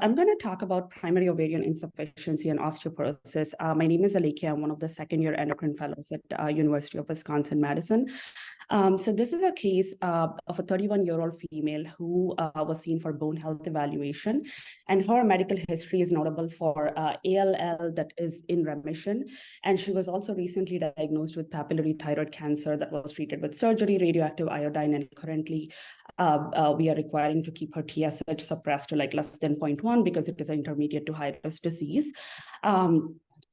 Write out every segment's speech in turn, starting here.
I'm going to talk about primary ovarian insufficiency and osteoporosis. My name is Alekya. I'm one of the second-year endocrine fellows at University of Wisconsin-Madison. So this is a case of a 31-year-old female who was seen for bone health evaluation, and her medical history is notable for ALL that is in remission, and she was also recently diagnosed with papillary thyroid cancer that was treated with surgery, radioactive iodine, and currently we are requiring to keep her TSH suppressed to like less than 0.1 because it is an intermediate to high-risk disease.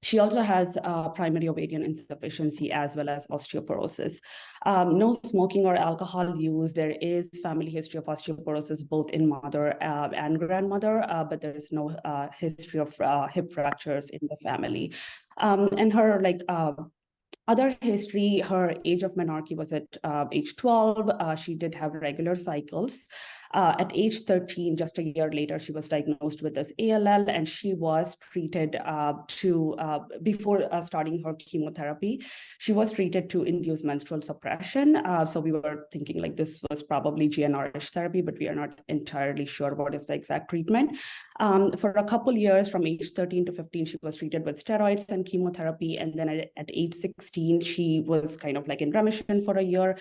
She also has primary ovarian insufficiency as well as osteoporosis. No smoking or alcohol use. There is family history of osteoporosis both in mother and grandmother, but there is no history of hip fractures in the family. And her other history, her age of menarche was at age 12. She did have regular cycles. At age 13, just a year later, she was diagnosed with this ALL, and she was treated before starting her chemotherapy, she was treated to induce menstrual suppression. So we were thinking like this was probably GnRH therapy, but we are not entirely sure what is the exact treatment. For a couple years, from age 13 to 15, she was treated with steroids and chemotherapy. And then at age 16, she was kind of like in remission for a year,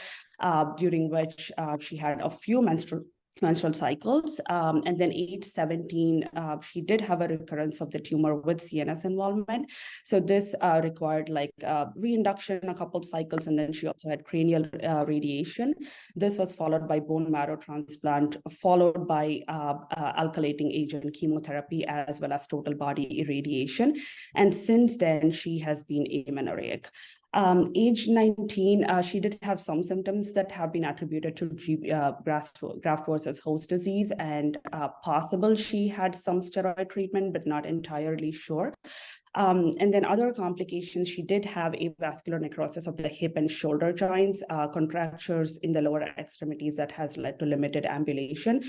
during which she had a few menstrual cycles. And then age 17, she did have a recurrence of the tumor with CNS involvement. So this required like reinduction, a couple cycles, and then she also had cranial radiation. This was followed by bone marrow transplant, followed by alkylating agent chemotherapy, as well as total body irradiation. And since then, she has been amenorrheic. Age 19, she did have some symptoms that have been attributed to graft versus host disease, and possible she had some steroid treatment, but not entirely sure. And then other complications, she did have avascular necrosis of the hip and shoulder joints, contractures in the lower extremities that has led to limited ambulation.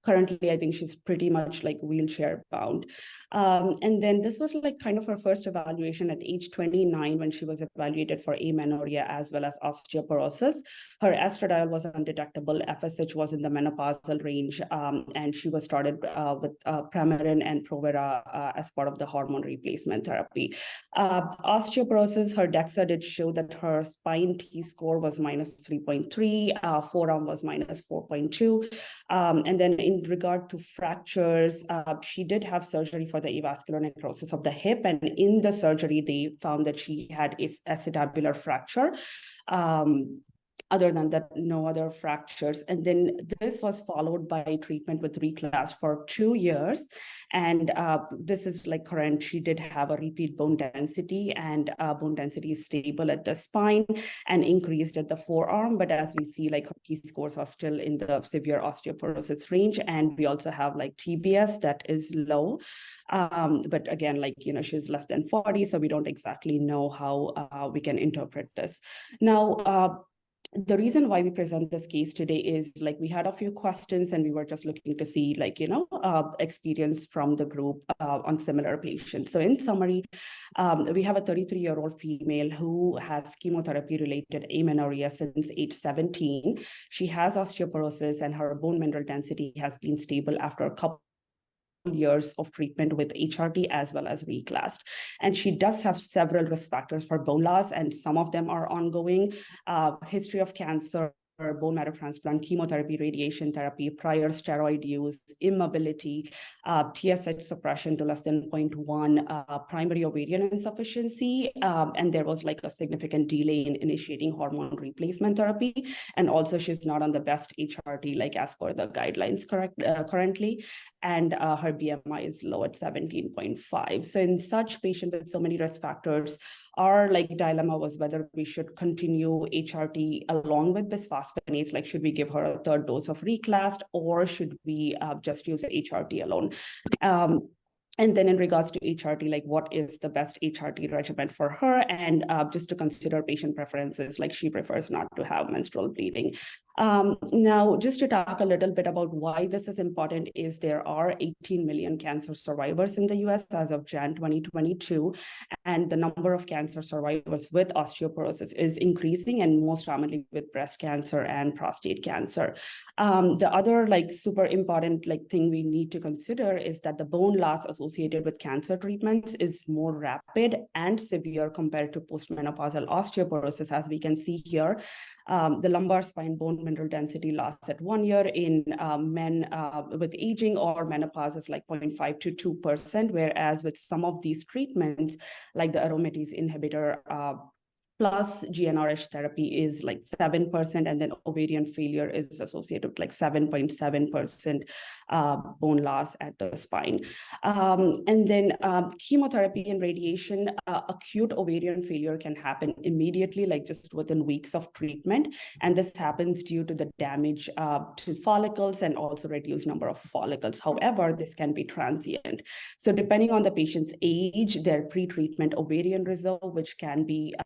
Currently, I think she's pretty much like wheelchair bound. And then this was like kind of her first evaluation at age 29 when she was evaluated for amenorrhea as well as osteoporosis. Her estradiol was undetectable, FSH was in the menopausal range, and she was started with Premarin and Provera as part of the hormone replacement therapy. Osteoporosis, her DEXA did show that her spine T-score was minus 3.3, forearm was minus 4.2, and then in regard to fractures, she did have surgery for the avascular necrosis of the hip, and in the surgery, they found that she had acetabular fracture. Other than that, no other fractures. And then this was followed by treatment with Reclast for 2 years. And this is like current. She did have a repeat bone density, and bone density is stable at the spine and increased at the forearm. But as we see, like her T-scores are still in the severe osteoporosis range. And we also have like TBS that is low. But again, like, you know, she's less than 40, so we don't exactly know how we can interpret this. Now, the reason why we present this case today is like we had a few questions, and we were just looking to see like, you know, experience from the group on similar patients. So in summary, we have a 33-year-old female who has chemotherapy-related amenorrhea since age 17. She has osteoporosis, and her bone mineral density has been stable after a couple years of treatment with HRT as well as Reclast. And she does have several risk factors for bone loss, and some of them are ongoing. History of cancer, bone marrow transplant, chemotherapy, radiation therapy, prior steroid use, immobility, TSH suppression to less than 0.1, primary ovarian insufficiency, and there was like a significant delay in initiating hormone replacement therapy. And also she's not on the best HRT, like as per the guidelines currently. And her BMI is low at 17.5. So in such patient with so many risk factors, our like dilemma was whether we should continue HRT along with bisphosphonates, like should we give her a third dose of Reclast, or should we just use HRT alone? And then in regards to HRT, like what is the best HRT regimen for her? And just to consider patient preferences, like she prefers not to have menstrual bleeding. Now, just to talk a little bit about why this is important is there are 18 million cancer survivors in the US as of Jan 2022, and the number of cancer survivors with osteoporosis is increasing, and most commonly with breast cancer and prostate cancer. The other super important thing we need to consider is that the bone loss associated with cancer treatments is more rapid and severe compared to postmenopausal osteoporosis, as we can see here. The lumbar spine bone mineral density loss at 1 year in men with aging or menopause is 0.5 to 2%, whereas with some of these treatments, like the aromatase inhibitor plus GnRH therapy is 7%, and then ovarian failure is associated with 7.7% bone loss at the spine. And then chemotherapy and radiation, acute ovarian failure can happen immediately, just within weeks of treatment. And this happens due to the damage to follicles and also reduced number of follicles. However, this can be transient. So depending on the patient's age, their pre-treatment ovarian reserve, which can be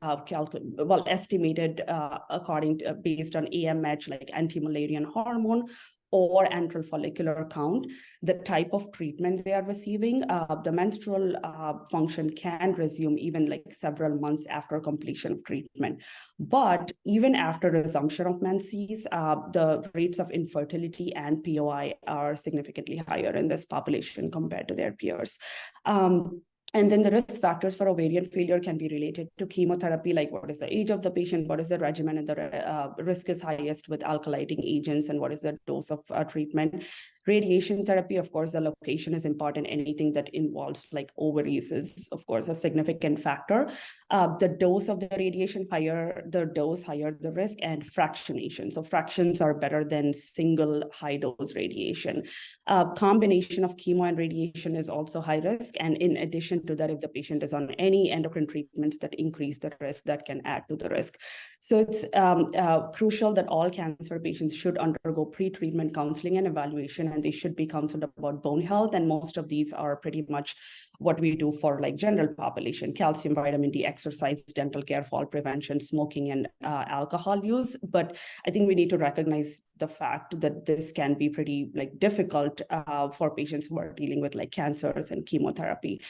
estimated according to, based on AMH, like anti-Mullerian hormone, or antral follicular count, the type of treatment they are receiving, the menstrual function can resume even several months after completion of treatment. But even after resumption of menses, the rates of infertility and POI are significantly higher in this population compared to their peers. And then the risk factors for ovarian failure can be related to chemotherapy, like what is the age of the patient, what is the regimen, and the risk is highest with alkylating agents, and what is the dose of treatment. Radiation therapy, of course, the location is important. Anything that involves ovaries is, of course, a significant factor. The dose of the radiation, higher the dose, higher the risk, and fractionation. So fractions are better than single high dose radiation. Combination of chemo and radiation is also high risk. And in addition to that, if the patient is on any endocrine treatments that increase the risk, that can add to the risk. So it's crucial that all cancer patients should undergo pre-treatment counseling and evaluation, and they should be counseled about bone health. And most of these are pretty much what we do for general population: calcium, vitamin D, exercise, dental care, fall prevention, smoking, and alcohol use. But I think we need to recognize the fact that this can be pretty difficult for patients who are dealing with cancers and chemotherapy.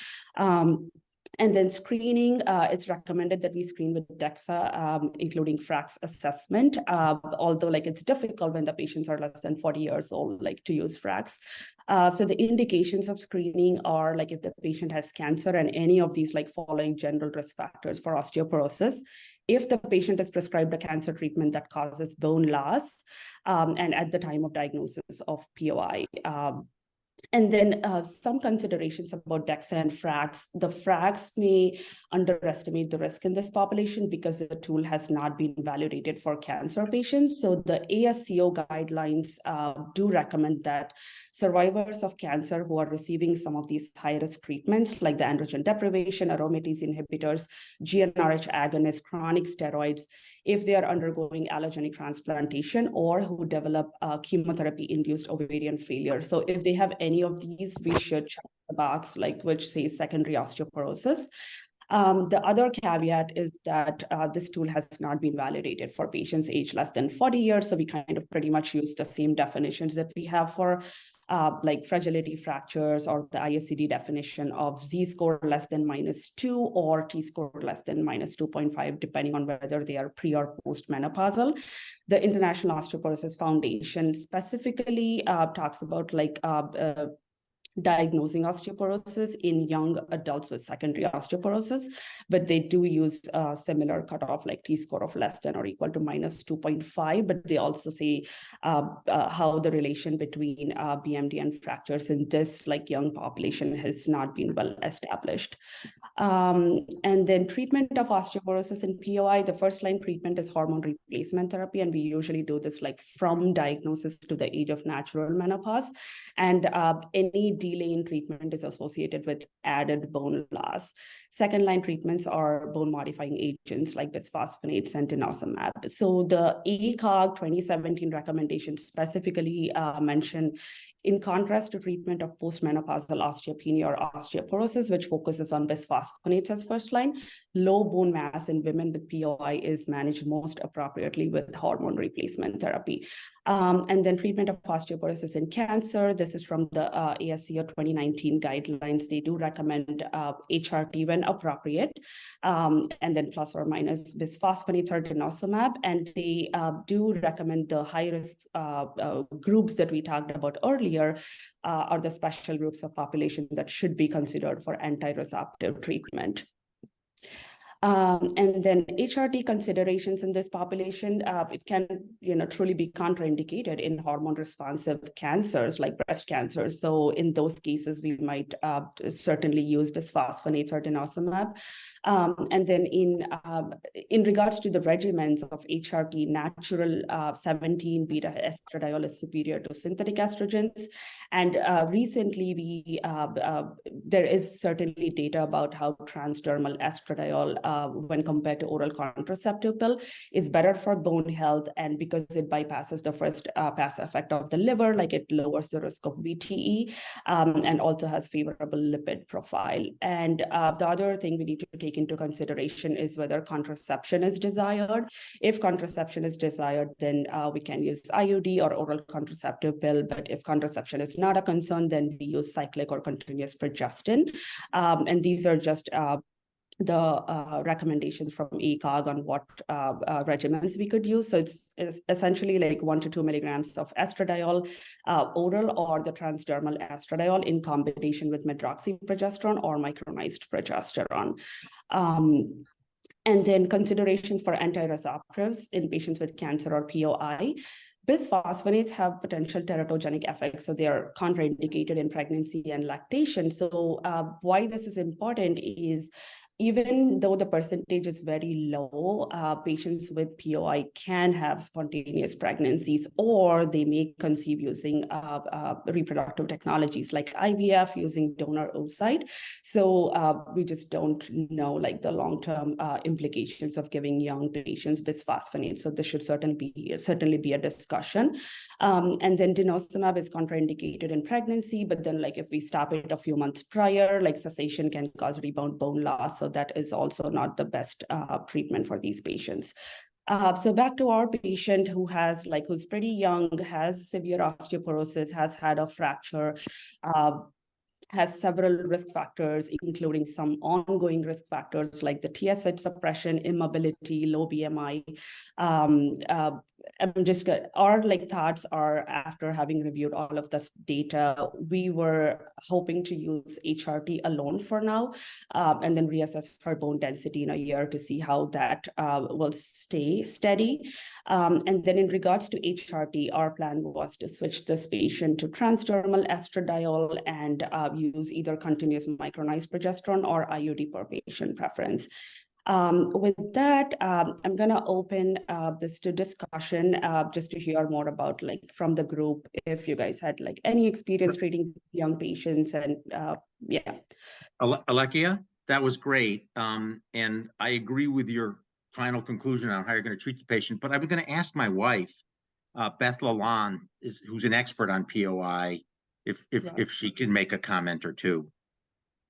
And then screening, it's recommended that we screen with DEXA, including FRAX assessment, although it's difficult when the patients are less than 40 years old, to use FRAX. So the indications of screening are if the patient has cancer and any of these following general risk factors for osteoporosis. If the patient is prescribed a cancer treatment that causes bone loss, and at the time of diagnosis of POI. And then some considerations about DEXA and FRAX. The FRAX may underestimate the risk in this population because the tool has not been validated for cancer patients. So the ASCO guidelines do recommend that survivors of cancer who are receiving some of these high-risk treatments, like the androgen deprivation, aromatase inhibitors, GnRH agonists, chronic steroids, if they are undergoing allogeneic transplantation or who develop chemotherapy-induced ovarian failure. So if they have any of these, we should check the box, which says secondary osteoporosis. The other caveat is that this tool has not been validated for patients aged less than 40 years. So we kind of pretty much use the same definitions that we have for fragility fractures, or the ISCD definition of Z-score less than -2 or T-score less than -2.5, depending on whether they are pre or post-menopausal. The International Osteoporosis Foundation specifically talks about diagnosing osteoporosis in young adults with secondary osteoporosis, but they do use a similar cutoff T-score of less than or equal to -2.5, but they also say how the relation between BMD and fractures in this young population has not been well established. And then treatment of osteoporosis in POI, the first line treatment is hormone replacement therapy, and we usually do this from diagnosis to the age of natural menopause. And any delay in treatment is associated with added bone loss. Second line treatments are bone modifying agents like bisphosphonates and denosumab. So the ACOG 2017 recommendations specifically mention, in contrast to treatment of postmenopausal osteopenia or osteoporosis, which focuses on bisphosphonates bisphosphonates as first line. Low bone mass in women with POI is managed most appropriately with hormone replacement therapy. And then treatment of osteoporosis in cancer. This is from the ASCO 2019 guidelines. They do recommend HRT when appropriate, and then plus or minus bisphosphonates or denosumab. And they do recommend the high-risk groups that we talked about earlier are the special groups of population that should be considered for anti-resorptive treatment. And then HRT considerations in this population, it can, truly be contraindicated in hormone-responsive cancers like breast cancer. So in those cases, we might certainly use bisphosphonates or denosumab. And then in regards to the regimens of HRT, natural 17-beta estradiol is superior to synthetic estrogens. And recently, there is certainly data about how transdermal estradiol, when compared to oral contraceptive pill, is better for bone health, and because it bypasses the first pass effect of the liver, like it lowers the risk of VTE, and also has favorable lipid profile. And the other thing we need to take into consideration is whether contraception is desired. If contraception is desired, then we can use IUD or oral contraceptive pill. But if contraception is not a concern, then we use cyclic or continuous progestin. And these are just the recommendations from ACOG on what regimens we could use. So it's essentially like 1 to 2 milligrams of estradiol oral, or the transdermal estradiol in combination with medroxyprogesterone or micronized progesterone. And then considerations for anti-resorptives in patients with cancer or POI. Bisphosphonates have potential teratogenic effects, so they are contraindicated in pregnancy and lactation. So why this is important is, even though the percentage is very low, patients with POI can have spontaneous pregnancies, or they may conceive using reproductive technologies like IVF using donor oocyte. So we just don't know like the long-term implications of giving young patients bisphosphonates. So this should certainly be a discussion. And then denosumab is contraindicated in pregnancy, but then like if we stop it a few months prior, like cessation can cause rebound bone loss. So that is also not the best treatment for these patients. So back to our patient who's pretty young, has severe osteoporosis, has had a fracture, has several risk factors, including some ongoing risk factors like the TSH suppression, immobility, low BMI. Our thoughts are, after having reviewed all of this data, we were hoping to use HRT alone for now, and then reassess her bone density in a year to see how that will stay steady. And then in regards to HRT, our plan was to switch this patient to transdermal estradiol and use either continuous micronized progesterone or IUD per patient preference. With that, I'm going to open this to discussion just to hear more about from the group, if you guys had any experience treating young patients. And yeah. Alekya, that was great. And I agree with your final conclusion on how you're going to treat the patient. But I'm going to ask my wife, Beth Lalonde, who's an expert on POI, if she can make a comment or two.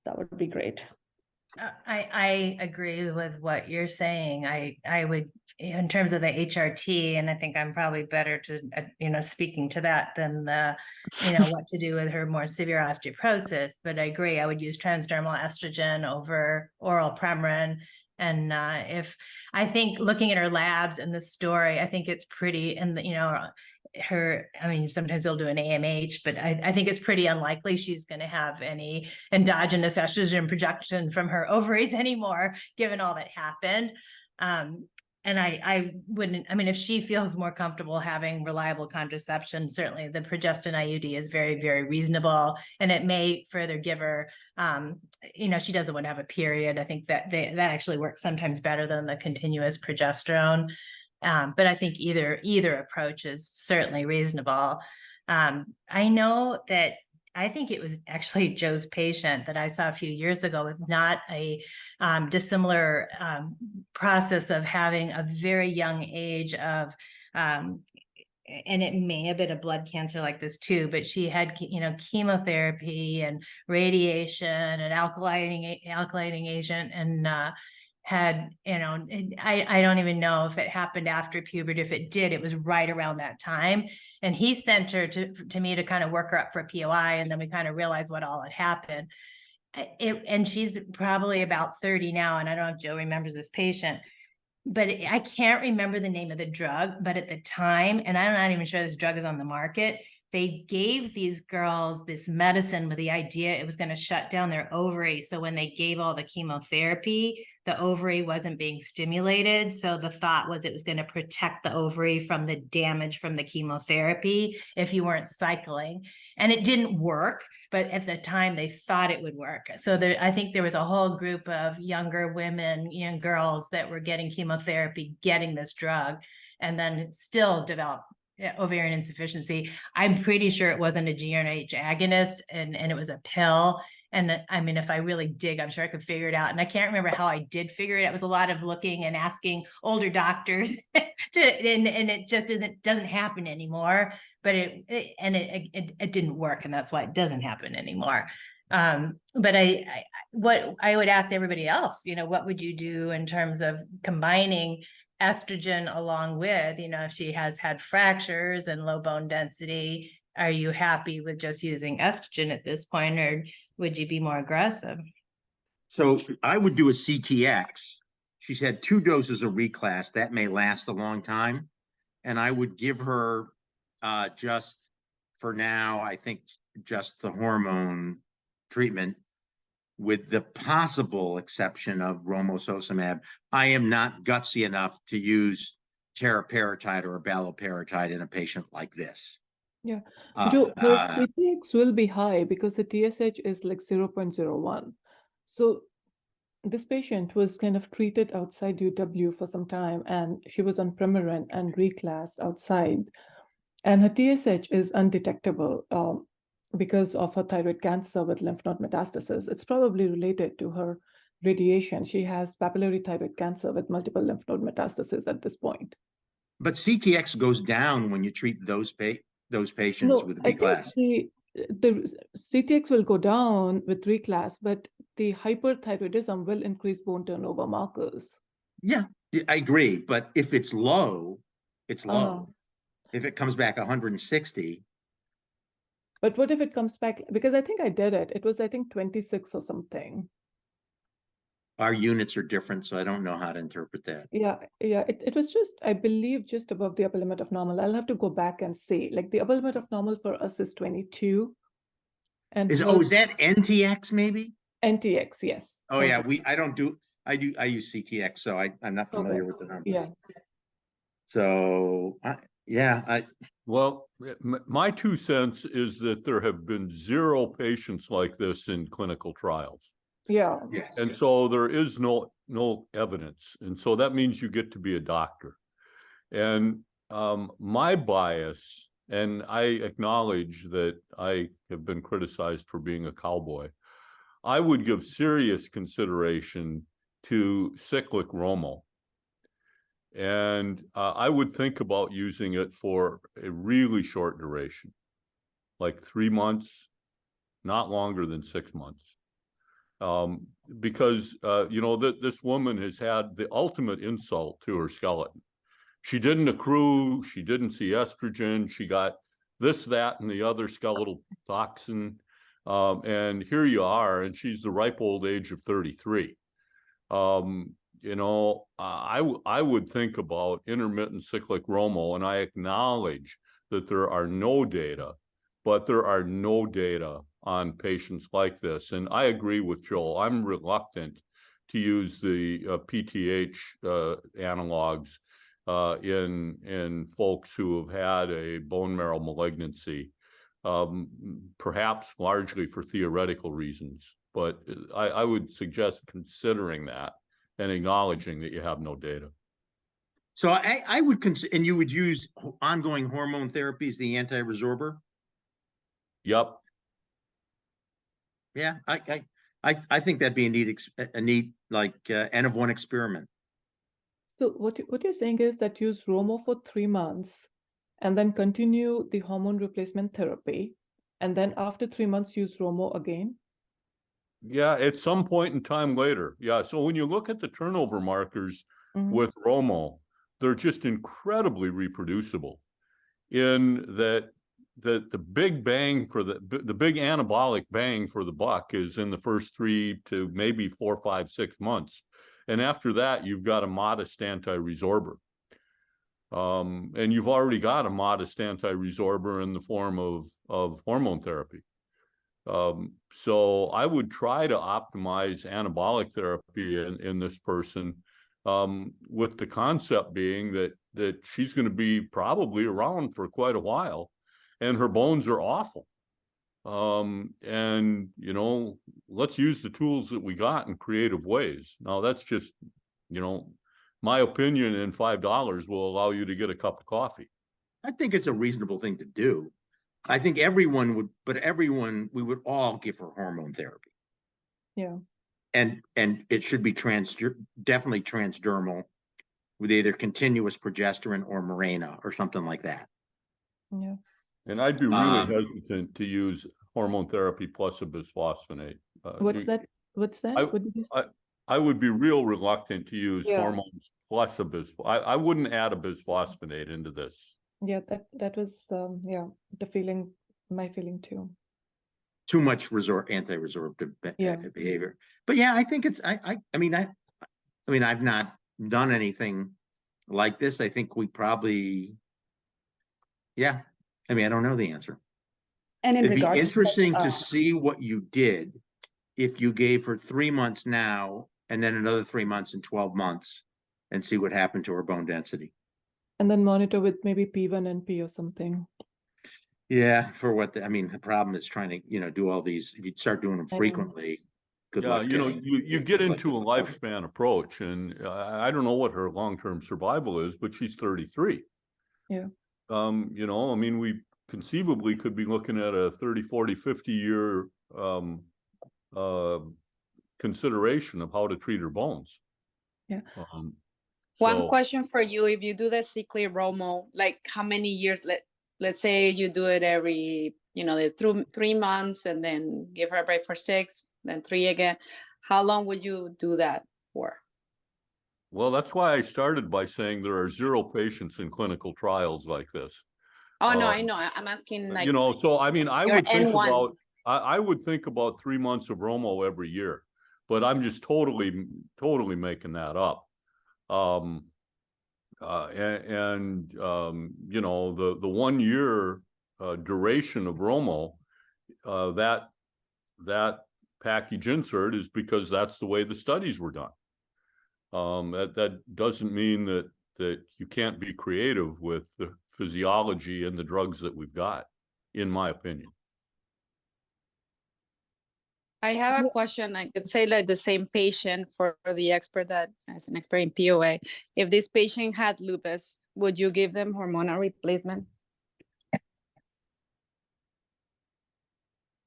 That would be great. I agree with what you're saying. I would, in terms of the HRT, and I think I'm probably better to, speaking to that than what to do with her more severe osteoporosis. But I agree, I would use transdermal estrogen over oral Premarin. And I think looking at her labs and the story, I think it's pretty, and sometimes they'll do an AMH, but I think it's pretty unlikely she's going to have any endogenous estrogen production from her ovaries anymore, given all that happened. And I wouldn't, if she feels more comfortable having reliable contraception, certainly the progestin IUD is very, very reasonable. And it may further give her, she doesn't want to have a period. I think that actually works sometimes better than the continuous progesterone. But I think either approach is certainly reasonable. I know that I think it was actually Joe's patient that I saw a few years ago with not a dissimilar process of having a very young age of and it may have been a blood cancer like this too, but she had, chemotherapy and radiation and alkylating agent, and had, I don't even know if it happened after puberty. If it did, it was right around that time. And he sent her to me to kind of work her up for a POI. And then we kind of realized what all had happened. And she's probably about 30 now. And I don't know if Joe remembers this patient, but I can't remember the name of the drug. But at the time, and I'm not even sure this drug is on the market, they gave these girls this medicine with the idea it was going to shut down their ovary. So when they gave all the chemotherapy, the ovary wasn't being stimulated. So the thought was it was going to protect the ovary from the damage from the chemotherapy if you weren't cycling. And it didn't work, but at the time they thought it would work. So I think there was a whole group of younger women, young girls that were getting chemotherapy, getting this drug, and then still developed ovarian insufficiency. I'm pretty sure it wasn't a GnRH agonist, and it was a pill. And I mean, if I really dig, I'm sure I could figure it out. And I can't remember how I did figure it out. It was a lot of looking and asking older doctors and it just doesn't happen anymore. But it didn't work, and that's why it doesn't happen anymore. But what I would ask everybody else, what would you do in terms of combining estrogen along with, if she has had fractures and low bone density? Are you happy with just using estrogen at this point, or would you be more aggressive? So I would do a CTX. She's had 2 doses of reclass. That may last a long time. And I would give her just for now, I think just the hormone treatment, with the possible exception of romosozumab. I am not gutsy enough to use teriparatide or abaloparatide in a patient like this. Yeah, Joe, her CTX will be high because the TSH is like 0.01. So this patient was kind of treated outside UW for some time, and she was on Premarin and reclassed outside. And her TSH is undetectable because of her thyroid cancer with lymph node metastasis. It's probably related to her radiation. She has papillary thyroid cancer with multiple lymph node metastasis at this point. But CTX goes down when you treat those patients with reclass. The CTX will go down with reclass, but the hyperthyroidism will increase bone turnover markers. Yeah, I agree. But if it's low, it's low. If it comes back 160. But what if it comes back? Because I think I did it. It was, I think, 26 or something. Our units are different, so I don't know how to interpret that. Yeah. It was just, I believe, just above the upper limit of normal. I'll have to go back and see. Like the upper limit of normal for us is 22. And is that NTX maybe? NTX, yes. Oh yeah, I use CTX, so I'm not familiar with the numbers. Yeah. So well, my 2 cents is that there have been 0 patients like this in clinical trials. Yeah. Yes. And so there is no evidence. And so that means you get to be a doctor. And my bias, and I acknowledge that I have been criticized for being a cowboy, I would give serious consideration to cyclic Romo. And I would think about using it for a really short duration, like 3 months, not longer than 6 months. Because, this woman has had the ultimate insult to her skeleton. She didn't accrue, she didn't see estrogen, she got this, that, and the other skeletal toxin. And here you are, and she's the ripe old age of 33. I would think about intermittent cyclic Romo, and I acknowledge that there are no data, but there are no data on patients like this. And I agree with Joel. I'm reluctant to use the PTH analogs in folks who have had a bone marrow malignancy, perhaps largely for theoretical reasons. But I would suggest considering that and acknowledging that you have no data. So I would consider, and you would use ongoing hormone therapies, the anti-resorber? Yep. Yeah, I think that'd be a neat like N of 1 experiment. So what you're saying is that use Romo for 3 months, and then continue the hormone replacement therapy, and then after 3 months use Romo again? Yeah, at some point in time later. Yeah. So when you look at the turnover markers with Romo, they're just incredibly reproducible in that the big bang for the big anabolic bang for the buck is in the first 3 to maybe 4, 5, 6 months. And after that, you've got a modest anti-resorber. And you've already got a modest anti-resorber in the form of hormone therapy. So I would try to optimize anabolic therapy in this person, with the concept being that she's going to be probably around for quite a while, and her bones are awful. And let's use the tools that we got in creative ways. Now that's just, my opinion, and $5 will allow you to get a cup of coffee. I think it's a reasonable thing to do. I think everyone would, we would all give her hormone therapy. Yeah. And it should be definitely transdermal with either continuous progesterone or Mirena or something like that. Yeah. And I'd be really hesitant to use hormone therapy plus a bisphosphonate. What's that? What did you say? I would be real reluctant to use hormones plus a bisphosphonate. I wouldn't add a bisphosphonate into this. Yeah, that was my feeling too. Too much anti-resorptive behavior. But yeah, I think it's I mean I've not done anything like this. I think we probably I don't know the answer. And in it'd be regards interesting to see what you did if you gave her 3 months now and then another 3 months and 12 months and see what happened to her bone density. And then monitor with maybe P1NP or something. Yeah, for what the problem is trying to, do all these. If you start doing them frequently, good luck. You get into a lifespan approach, and I don't know what her long-term survival is, but she's 33. Yeah. We conceivably could be looking at a 30, 40, 50 year consideration of how to treat her bones. Yeah. One question for you: if you do the cyclic Romo, like how many years? Let's say you do it every, the 3 months, and then give her a break for 6, then 3 again. How long would you do that for? Well, that's why I started by saying there are 0 patients in clinical trials like this. Oh no, I know. I'm asking like. So I would think about 3 months of Romo every year, but I'm just totally making that up. The 1 year duration of Romo, that package insert is because that's the way the studies were done. That doesn't mean that you can't be creative with the physiology and the drugs that we've got, in my opinion. I have a question. I could say like the same patient for the expert that as an expert in POA. If this patient had lupus, would you give them hormonal replacement?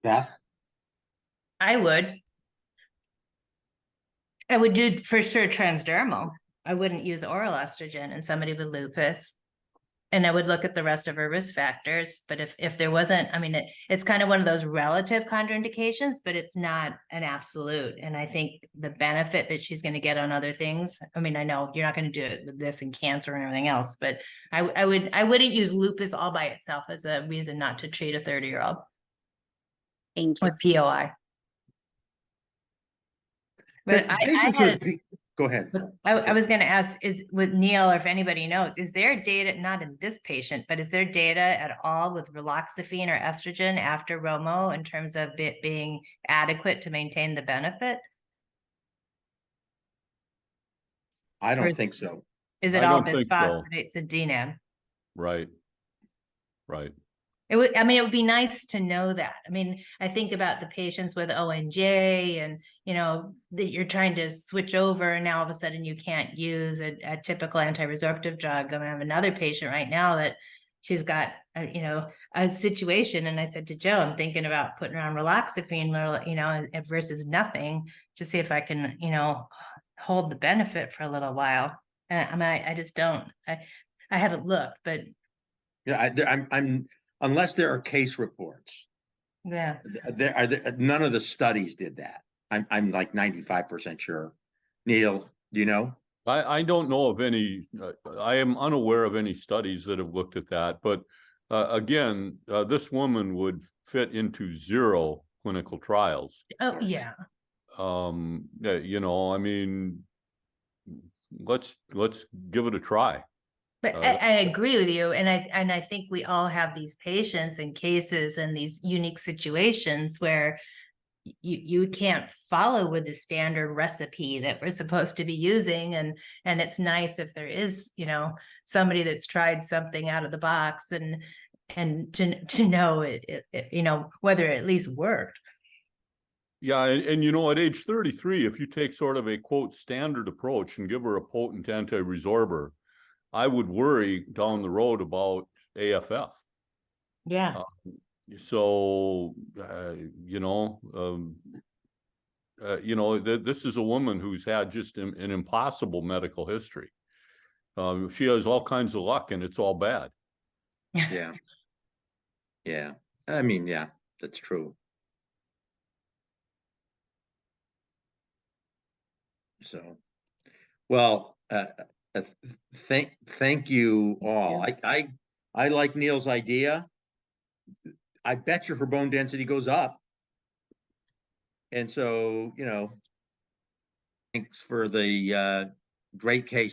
Beth? I would do for sure transdermal. I wouldn't use oral estrogen in somebody with lupus. And I would look at the rest of her risk factors. But if there wasn't, it's kind of one of those relative contraindications, but it's not an absolute. And I think the benefit that she's going to get on other things, I know you're not going to do it with this and cancer and everything else, but I wouldn't use lupus all by itself as a reason not to treat a 30-year-old with POI. But Go ahead. I was going to ask, is with Neil, or if anybody knows, is there data, not in this patient, but is there data at all with raloxifene or estrogen after Romo in terms of it being adequate to maintain the benefit? I don't think so. Is it all bisphosphonates and DNAM? Right. It would be nice to know that. I think about the patients with ONJ and, that you're trying to switch over and now all of a sudden you can't use a typical anti-resorptive drug. I have another patient right now that she's got, a situation. And I said to Joe, I'm thinking about putting her on raloxifene, versus nothing to see if I can, hold the benefit for a little while. And I just don't, I haven't looked, but Yeah, I'm unless there are case reports. Yeah. None of the studies did that. I'm like 95% sure. Neil, do you know? I don't know of any, I am unaware of any studies that have looked at that, but again, this woman would fit into 0 clinical trials. Oh, yeah. You know, I mean, let's give it a try. But I agree with you, and I think we all have these patients and cases and these unique situations where you can't follow with the standard recipe that we're supposed to be using, and it's nice if there is, you know, somebody that's tried something out of the box and to know it you know, whether it at least worked. Yeah, and you know, at age 33, if you take sort of a quote standard approach and give her a potent anti-resorber, I would worry down the road about AFF. Yeah. So, you know, this is a woman who's had just an impossible medical history. She has all kinds of luck, and it's all bad. Yeah. Yeah. I mean, yeah, that's true. So, well, thank you all. I like Neil's idea. I bet you her bone density goes up. And so, you know, thanks for the great case.